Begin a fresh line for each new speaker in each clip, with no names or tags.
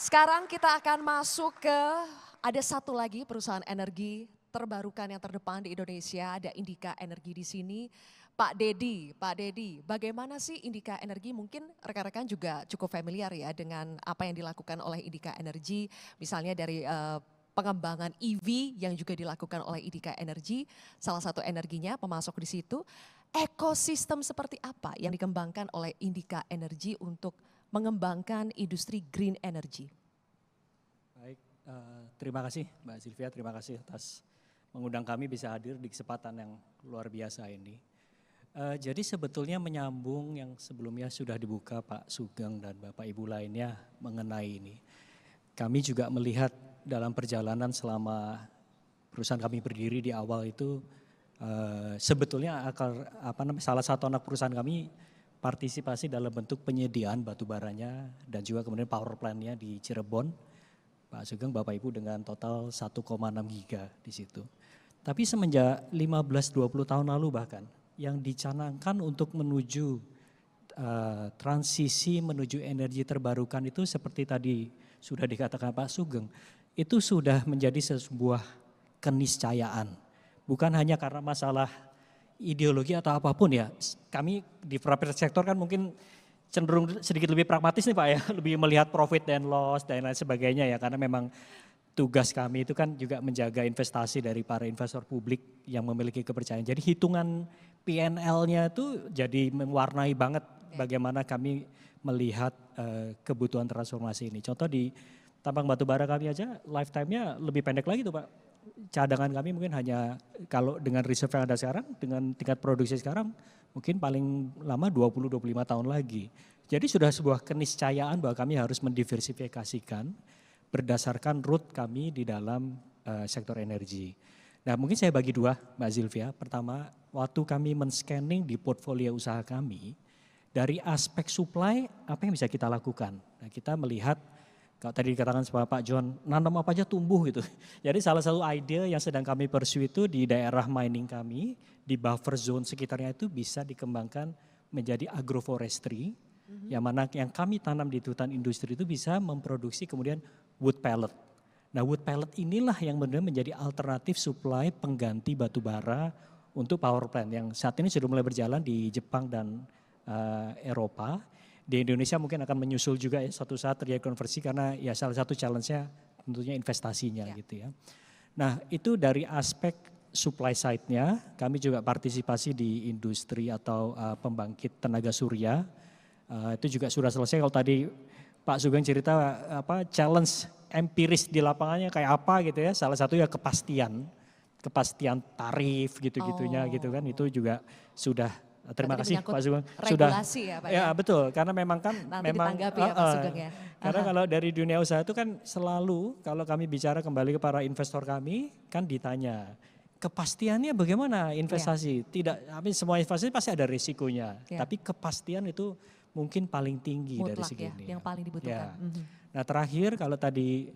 Sekarang kita akan masuk ke ada satu lagi perusahaan energi terbarukan yang terdepan di Indonesia, ada Indika Energi di sini. Pak Dedi, bagaimana sih Indika Energi? Mungkin rekan-rekan juga cukup familiar ya dengan apa yang dilakukan oleh Indika Energi, misalnya dari pengembangan EV yang juga dilakukan oleh Indika Energi, salah satu energinya pemasok di situ. Ekosistem seperti apa yang dikembangkan oleh Indika Energi untuk mengembangkan industri green energy?
Baik, terima kasih Mbak Sylvia, terima kasih atas mengundang kami bisa hadir di kesempatan yang luar biasa ini. Jadi sebetulnya menyambung yang sebelumnya sudah dibuka Pak Sugeng dan Bapak Ibu lainnya mengenai ini. Kami juga melihat dalam perjalanan selama perusahaan kami berdiri di awal itu sebetulnya salah satu anak perusahaan kami partisipasi dalam bentuk penyediaan batu baranya dan juga kemudian power plant-nya di Cirebon. Pak Sugeng, Bapak Ibu dengan total 1,6 giga di situ. Tapi semenjak 15-20 tahun lalu bahkan yang dicanangkan untuk menuju transisi menuju energi terbarukan itu seperti tadi sudah dikatakan Pak Sugeng, itu sudah menjadi sebuah keniscayaan. Bukan hanya karena masalah ideologi atau apapun ya. Kami di private sector kan mungkin cenderung sedikit lebih pragmatis nih Pak ya, lebih melihat profit and loss dan lain sebagainya ya, karena memang tugas kami itu kan juga menjaga investasi dari para investor publik yang memiliki kepercayaan. Jadi hitungan P&L-nya itu jadi mewarnai banget bagaimana kami melihat kebutuhan transformasi ini. Contoh di tambang batu bara kami aja lifetime-nya lebih pendek lagi tuh Pak. Cadangan kami mungkin hanya kalau dengan reserve yang ada sekarang, dengan tingkat produksi sekarang mungkin paling lama 20-25 tahun lagi. Jadi sudah sebuah keniscayaan bahwa kami harus mendiversifikasikan berdasarkan root kami di dalam sektor energi. Nah mungkin saya bagi dua Mbak Sylvia. Pertama, waktu kami men-scanning di portfolio usaha kami, dari aspek supply apa yang bisa kita lakukan. Nah kita melihat, kalau tadi dikatakan sama Pak John, nanam apa aja tumbuh gitu. Jadi salah satu ide yang sedang kami pursue itu di daerah mining kami, di buffer zone sekitarnya itu bisa dikembangkan menjadi agroforestry, yang mana yang kami tanam di hutan industri itu bisa memproduksi kemudian wood pellet. Nah wood pellet inilah yang benar menjadi alternatif supply pengganti batu bara untuk power plant yang saat ini sudah mulai berjalan di Jepang dan Eropa. Di Indonesia mungkin akan menyusul juga ya suatu saat terjadi konversi karena ya salah satu challenge-nya tentunya investasinya gitu ya. Nah itu dari aspek supply side-nya kami juga partisipasi di industri atau pembangkit tenaga surya. Itu juga sudah selesai. Kalau tadi Pak Sugeng cerita challenge empiris di lapangannya kayak apa gitu ya. Salah satu ya kepastian tarif gitu-gitunya gitu kan itu juga sudah. Terima kasih Pak Sugeng.
Regulasi ya Pak ya?
Ya betul, karena memang kan
nanti ditanggapi ya Pak Sugeng ya.
Karena kalau dari dunia usaha itu kan selalu kalau kami bicara kembali ke para investor kami kan ditanya kepastiannya bagaimana investasi? Tidak, semua investasi pasti ada risikonya, tapi kepastian itu mungkin paling tinggi dari segi ini.
Yang paling dibutuhkan.
Nah terakhir kalau tadi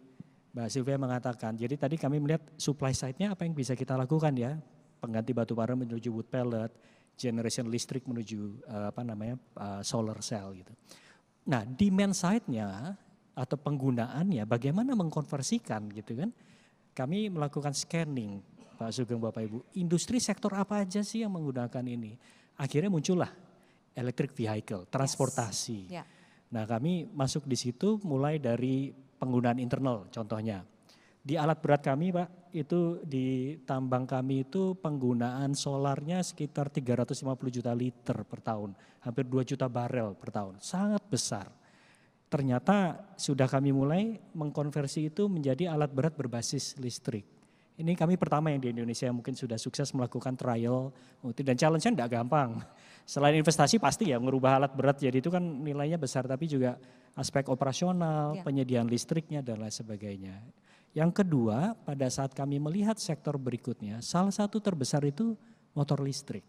Mbak Sylvia mengatakan, jadi tadi kami melihat supply side-nya apa yang bisa kita lakukan ya, pengganti batu bara menuju wood pellet, generation listrik menuju solar cell gitu. Nah demand side-nya atau penggunaannya bagaimana mengkonversikan gitu kan. Kami melakukan scanning Pak Sugeng Bapak Ibu, industri sektor apa aja sih yang menggunakan ini. Akhirnya muncullah electric vehicle, transportasi. Nah kami masuk di situ mulai dari penggunaan internal contohnya. Di alat berat kami Pak, itu di tambang kami itu penggunaan solarnya sekitar 350 juta liter per tahun. Hampir 2 juta barel per tahun, sangat besar. Ternyata sudah kami mulai mengkonversi itu menjadi alat berat berbasis listrik. Ini kami pertama yang di Indonesia yang mungkin sudah sukses melakukan trial. Dan challenge-nya tidak gampang. Selain investasi pasti ya merubah alat berat jadi itu kan nilainya besar. Tapi juga aspek operasional, penyediaan listriknya dan lain sebagainya. Yang kedua, pada saat kami melihat sektor berikutnya, salah satu terbesar itu motor listrik.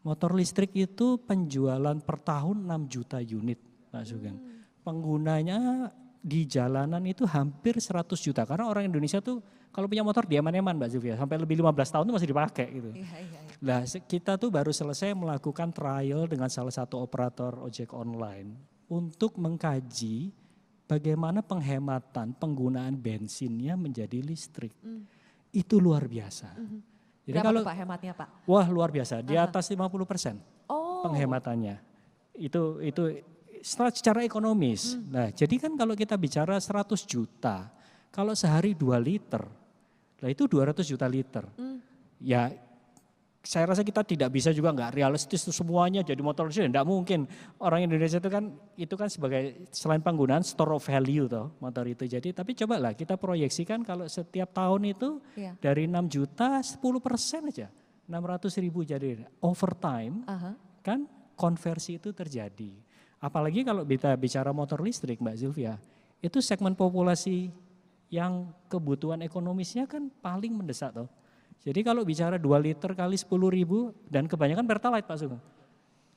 Motor listrik itu penjualan per tahun 6 juta unit, Pak Sugeng. Penggunanya di jalanan itu hampir 100 juta. Karena orang Indonesia tuh kalau punya motor diaman-aman Mbak Sylvia, sampai lebih 15 tahun itu masih dipakai gitu. Nah kita tuh baru selesai melakukan trial dengan salah satu operator ojek online untuk mengkaji bagaimana penghematan penggunaan bensinnya menjadi listrik. Itu luar biasa. Jadi
Berapa
kalau
tuh Pak hematnya Pak?
wah luar biasa, di atas 50%
Oh.
penghematannya. Itu secara ekonomis. Nah, jadi kan kalau kita bicara 100 juta, kalau sehari 2 liter, lah itu 200 juta liter. Ya saya rasa kita tidak bisa juga nggak realistis tuh semuanya jadi motor listrik, tidak mungkin. Orang Indonesia itu kan sebagai selain penggunaan store of value toh motor itu. Jadi tapi cobalah kita proyeksikan kalau setiap tahun itu
Iya.
dari 6 juta 10% aja 600.000 jadi overtime kan konversi itu terjadi. Apalagi kalau kita bicara motor listrik Mbak Zulfia, itu segmen populasi yang kebutuhan ekonomisnya kan paling mendesak toh. Jadi kalau bicara 2 liter kali 10.000 dan kebanyakan Pertalite Pak Sugeng.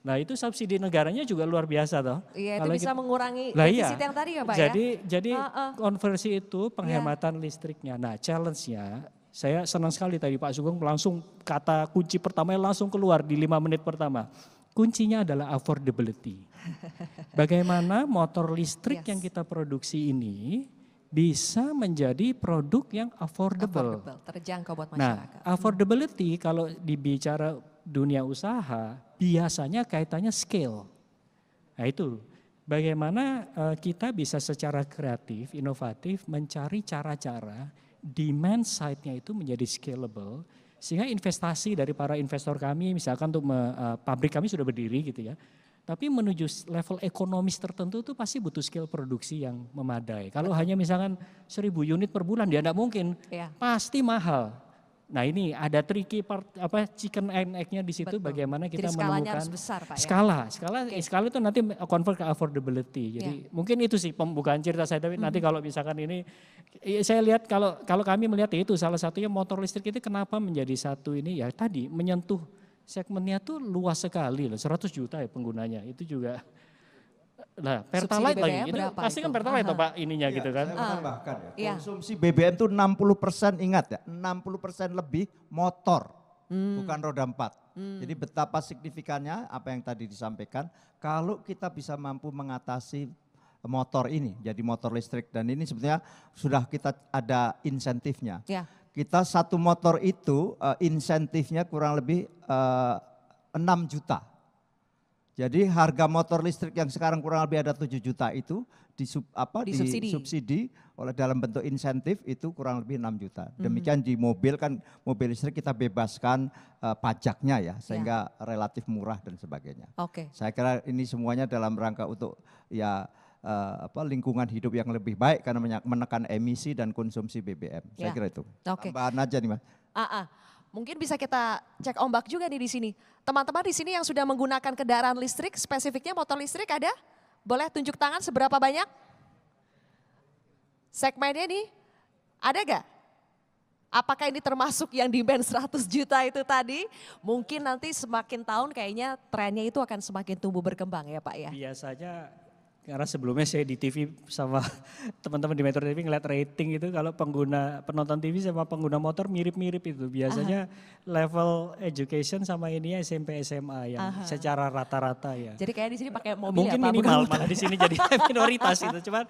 Nah itu subsidi negaranya juga luar biasa toh.
Iya itu
Kalau
bisa
kita-
mengurangi
Lah iya.
defisit yang tadi ya Pak
Jadi
ya?
konversi itu penghematan listriknya. Nah challenge-nya saya senang sekali tadi Pak Sugeng langsung kata kunci pertamanya langsung keluar di 5 menit pertama. Kuncinya adalah affordability. Bagaimana motor listrik
Yes.
yang kita produksi ini bisa menjadi produk yang affordable.
Terjangkau buat
Nah,
masyarakat.
affordability kalau dibicara dunia usaha biasanya kaitannya scale. Nah itu bagaimana kita bisa secara kreatif, inovatif mencari cara-cara demand side-nya itu menjadi scalable sehingga investasi dari para investor kami misalkan untuk pabrik kami sudah berdiri gitu ya. Tapi menuju level ekonomis tertentu itu pasti butuh skill produksi yang memadai. Kalau hanya misalkan 1.000 unit per bulan dia tidak mungkin,
Iya.
pasti mahal. Nah ini ada tricky part chicken and egg-nya di situ
Betul.
bagaimana kita
Jadi skalanya
menemukan
harus besar Pak ya?
skala itu nanti convert ke affordability. Jadi mungkin itu sih pembukaan cerita saya tapi nanti kalau misalkan ini saya lihat kalau kami melihat itu salah satunya motor listrik itu kenapa menjadi satu ini ya tadi menyentuh segmennya tuh luas sekali loh, 100 juta ya penggunanya. Itu juga nah Pertalite
Subsidi
lagi,
BBM
itu
berapa
pasti
itu?
kan Pertalite toh, Pak ininya gitu kan.
Saya menambahkan ya,
Iya.
konsumsi BBM itu 60% ingat ya, 60% lebih motor, bukan roda 4. Jadi betapa signifikannya apa yang tadi disampaikan, kalau kita bisa mampu mengatasi motor ini, jadi motor listrik dan ini sebetulnya sudah kita ada insentifnya.
Ya.
Kita satu motor itu insentifnya kurang lebih 6 juta. Jadi harga motor listrik yang sekarang kurang lebih ada 7 juta itu
Disubsidi.
disubsidi oleh dalam bentuk insentif itu kurang lebih 6 juta. Demikian di mobil kan mobil listrik kita bebaskan pajaknya ya sehingga relatif murah dan sebagainya.
Oke.
Saya kira ini semuanya dalam rangka untuk ya lingkungan hidup yang lebih baik karena menekan emisi dan konsumsi BBM. Saya
Ya.
kira itu.
Oke.
Tambahan aja nih Mas.
Mungkin bisa kita cek ombak juga nih di sini. Teman-teman di sini yang sudah menggunakan kendaraan listrik, spesifiknya motor listrik ada? Boleh tunjuk tangan seberapa banyak? Segmennya nih, ada gak? Apakah ini termasuk yang demand 100 juta itu tadi? Mungkin nanti semakin tahun kayaknya trennya itu akan semakin tumbuh berkembang ya Pak ya?
Biasanya karena sebelumnya saya di TV sama teman-teman di Metro TV ngeliat rating itu kalau penonton TV sama pengguna motor mirip-mirip itu. Biasanya level education sama ini SMP SMA yang secara rata-rata ya.
Jadi kayak di sini pakai mobil
Mungkin
ya Pak?
minimal
bukan
malah di sini jadi minoritas itu. Cuman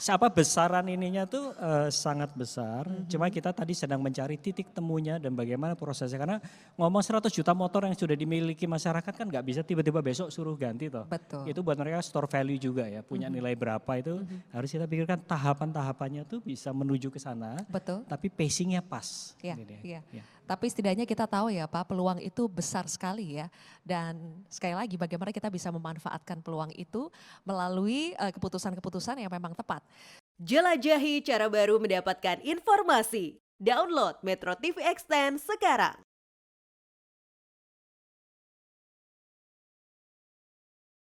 siapa besaran ininya tuh sangat besar. Cuma kita tadi sedang mencari titik temunya dan bagaimana prosesnya. Karena ngomong 100 juta motor yang sudah dimiliki masyarakat kan nggak bisa tiba-tiba besok suruh ganti toh.
Betul.
Itu buat mereka store value juga ya. Punya nilai berapa itu harus kita pikirkan tahapan-tahapannya tuh bisa menuju ke sana.
Betul.
Tapi pacingnya pas.
Iya,
Ini dia.
iya.
Ya.
Tapi setidaknya kita tahu ya Pak, peluang itu besar sekali ya. Dan sekali lagi bagaimana kita bisa memanfaatkan peluang itu melalui keputusan-keputusan yang memang tepat.
Jelajahi cara baru mendapatkan informasi. Download Metro TV Extend sekarang.